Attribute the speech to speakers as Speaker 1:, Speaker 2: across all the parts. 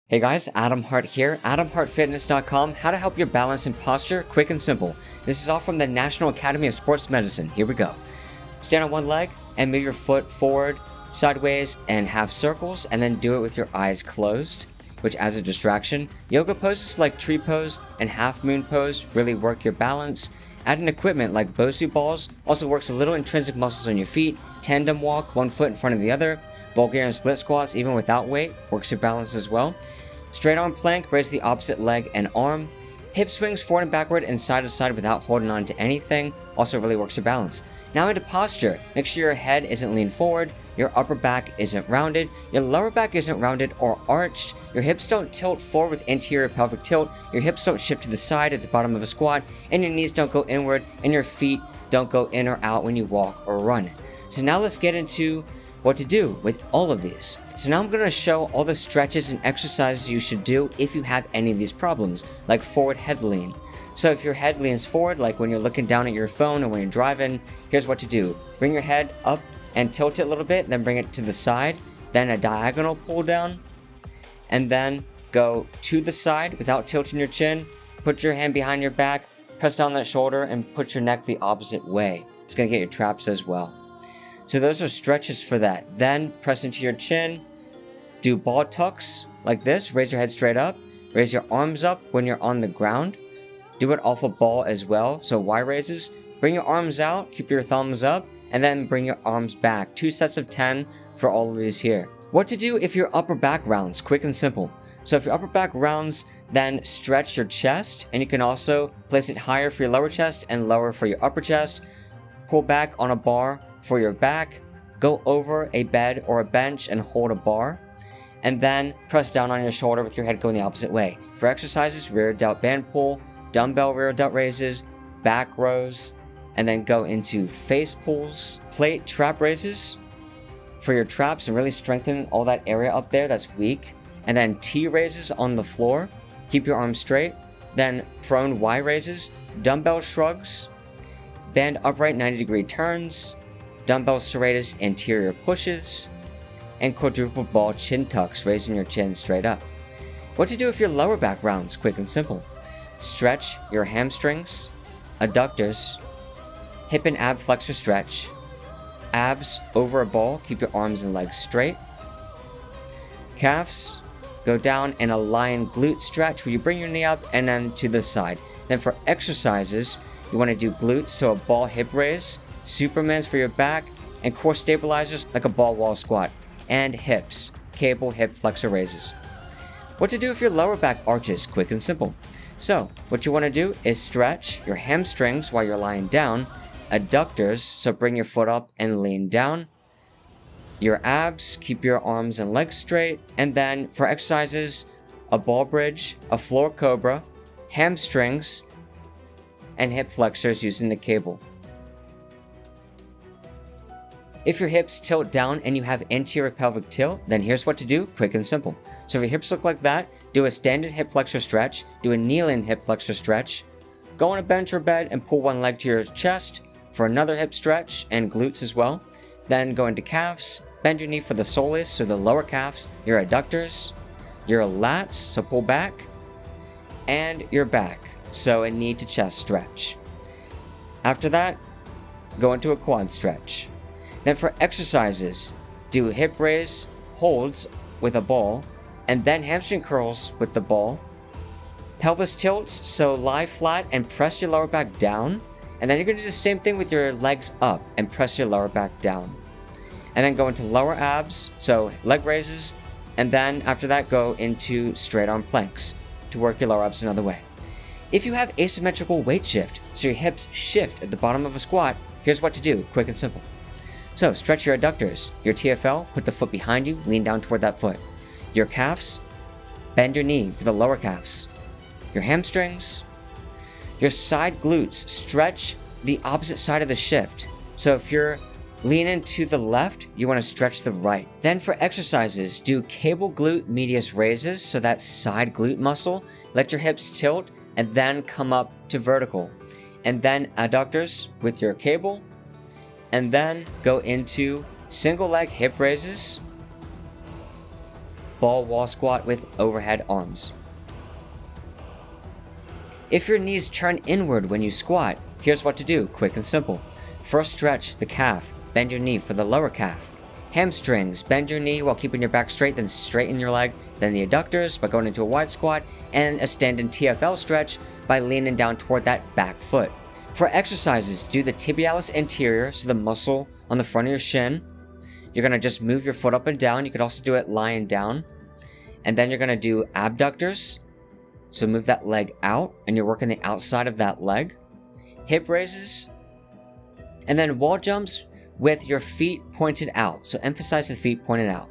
Speaker 1: Hey guys, Adam Hart here, AdamHartFitness.com, how to help your balance and posture, quick and simple. This is all from the National Academy of Sports Medicine. Here we go. Stand on one leg and move your foot forward, sideways, and half circles, and then do it with your eyes closed, which adds a distraction. Yoga poses like tree pose and half moon pose really work your balance. Adding equipment like Bosu balls also works a little intrinsic muscles on your feet. Tandem walk, one foot in front of the other. Bulgarian split squats, even without weight, works your balance as well. Straight arm plank, raise the opposite leg and arm. Hip swings forward and backward and side to side without holding on to anything, also really works your balance. Now into posture, make sure your head isn't leaned forward, your upper back isn't rounded, your lower back isn't rounded or arched, your hips don't tilt forward with anterior pelvic tilt, your hips don't shift to the side at the bottom of a squat, and your knees don't go inward, and your feet don't go in or out when you walk or run. So now let's get into what to do with all of these. So now I'm going to show all the stretches and exercises you should do if you have any of these problems, like forward head lean. So if your head leans forward, like when you're looking down at your phone or when you're driving, here's what to do. Bring your head up and tilt it a little bit, then bring it to the side, then a diagonal pull down, and then go to the side without tilting your chin. Put your hand behind your back, press down that shoulder, and put your neck the opposite way. It's going to get your traps as well. So those are stretches for that. Then press into your chin, do ball tucks like this, raise your head straight up, raise your arms up when you're on the ground. Do it off a ball as well, so Y raises. Bring your arms out, keep your thumbs up, and then bring your arms back. 2 sets of 10 for all of these here. What to do if your upper back rounds, quick and simple. So if your upper back rounds, then stretch your chest, and you can also place it higher for your lower chest and lower for your upper chest. Pull back on a bar for your back, go over a bed or a bench and hold a bar, and then press down on your shoulder with your head going the opposite way. For exercises, rear delt band pull, dumbbell rear delt raises, back rows, and then go into face pulls, plate trap raises for your traps and really strengthen all that area up there that's weak, and then T raises on the floor, keep your arms straight, then prone Y raises, dumbbell shrugs, band upright 90-degree turns, dumbbell serratus anterior pushes, and quadruple ball chin tucks, raising your chin straight up. What to do if your lower back rounds, quick and simple. Stretch your hamstrings, adductors, hip and ab flexor stretch, abs over a ball, keep your arms and legs straight, calves, go down in a lion glute stretch where you bring your knee up and then to the side. Then for exercises, you want to do glutes, so a ball hip raise, Supermans for your back, and core stabilizers like a ball wall squat, and hips, cable hip flexor raises. What to do if your lower back arches, quick and simple. So, what you want to do is stretch your hamstrings while you're lying down, adductors, so bring your foot up and lean down, your abs, keep your arms and legs straight, and then for exercises, a ball bridge, a floor cobra, hamstrings, and hip flexors using the cable. If your hips tilt down and you have anterior pelvic tilt, then here's what to do, quick and simple. So if your hips look like that, do a standard hip flexor stretch, do a kneeling hip flexor stretch, go on a bench or bed and pull one leg to your chest for another hip stretch and glutes as well. Then go into calves, bend your knee for the soleus, so the lower calves, your adductors, your lats, so pull back, and your back, so a knee to chest stretch. After that, go into a quad stretch. Then for exercises, do hip raise, holds with a ball, and then hamstring curls with the ball. Pelvis tilts, so lie flat and press your lower back down. And then you're going to do the same thing with your legs up and press your lower back down. And then go into lower abs, so leg raises, and then after that go into straight arm planks to work your lower abs another way. If you have asymmetrical weight shift, so your hips shift at the bottom of a squat, here's what to do, quick and simple. So stretch your adductors, your TFL, put the foot behind you, lean down toward that foot. Your calves, bend your knee for the lower calves. Your hamstrings, your side glutes, stretch the opposite side of the shift. So if you're leaning to the left, you want to stretch the right. Then for exercises, do cable glute medius raises, so that side glute muscle. Let your hips tilt and then come up to vertical. And then adductors with your cable. And then go into single leg hip raises, ball wall squat with overhead arms. If your knees turn inward when you squat, here's what to do, quick and simple. First, stretch the calf, bend your knee for the lower calf. Hamstrings, bend your knee while keeping your back straight, then straighten your leg, then the adductors by going into a wide squat, and a stand-in TFL stretch by leaning down toward that back foot. For exercises, do the tibialis anterior, so the muscle on the front of your shin. You're going to just move your foot up and down. You could also do it lying down. And then you're going to do abductors. So move that leg out, and you're working the outside of that leg. Hip raises. And then wall jumps with your feet pointed out. So emphasize the feet pointed out.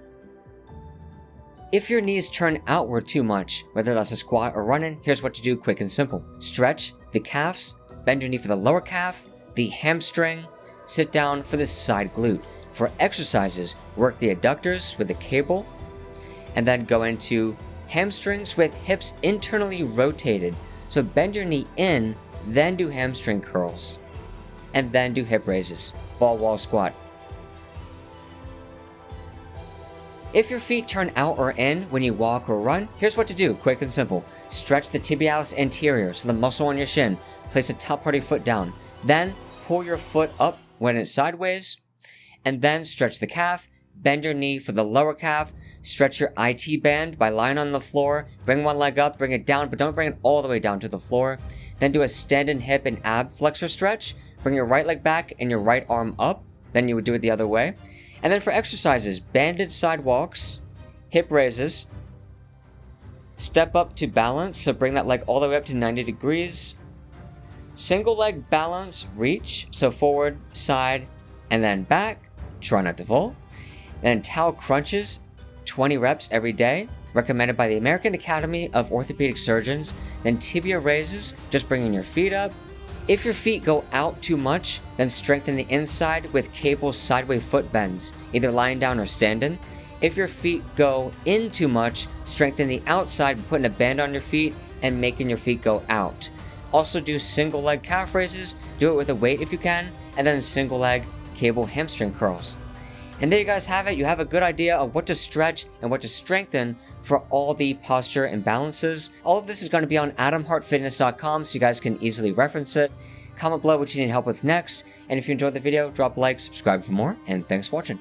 Speaker 1: If your knees turn outward too much, whether that's a squat or running, here's what to do, quick and simple. Stretch the calves, bend your knee for the lower calf, the hamstring, sit down for the side glute. For exercises, work the adductors with a cable, and then go into hamstrings with hips internally rotated. So bend your knee in, then do hamstring curls, and then do hip raises, ball wall squat. If your feet turn out or in when you walk or run, here's what to do, quick and simple. Stretch the tibialis anterior, so the muscle on your shin. Place the top part of your foot down. Then pull your foot up when it's sideways, and then stretch the calf. Bend your knee for the lower calf. Stretch your IT band by lying on the floor. Bring one leg up, bring it down, but don't bring it all the way down to the floor. Then do a stand-in hip and ab flexor stretch. Bring your right leg back and your right arm up. Then you would do it the other way. And then for exercises, banded side walks, hip raises, step up to balance, so bring that leg all the way up to 90 degrees. Single leg balance, reach, so forward, side, and then back. Try not to fall. Then towel crunches, 20 reps every day, recommended by the American Academy of Orthopedic Surgeons. Then tibia raises, just bringing your feet up. If your feet go out too much, then strengthen the inside with cable sideways foot bends, either lying down or standing. If your feet go in too much, strengthen the outside by putting a band on your feet and making your feet go out. Also do single leg calf raises, do it with a weight if you can, and then single leg cable hamstring curls. And there you guys have it. You have a good idea of what to stretch and what to strengthen for all the posture imbalances. All of this is going to be on adamhartfitness.com, so you guys can easily reference it. Comment below what you need help with next, and if you enjoyed the video, drop a like, subscribe for more, and thanks for watching.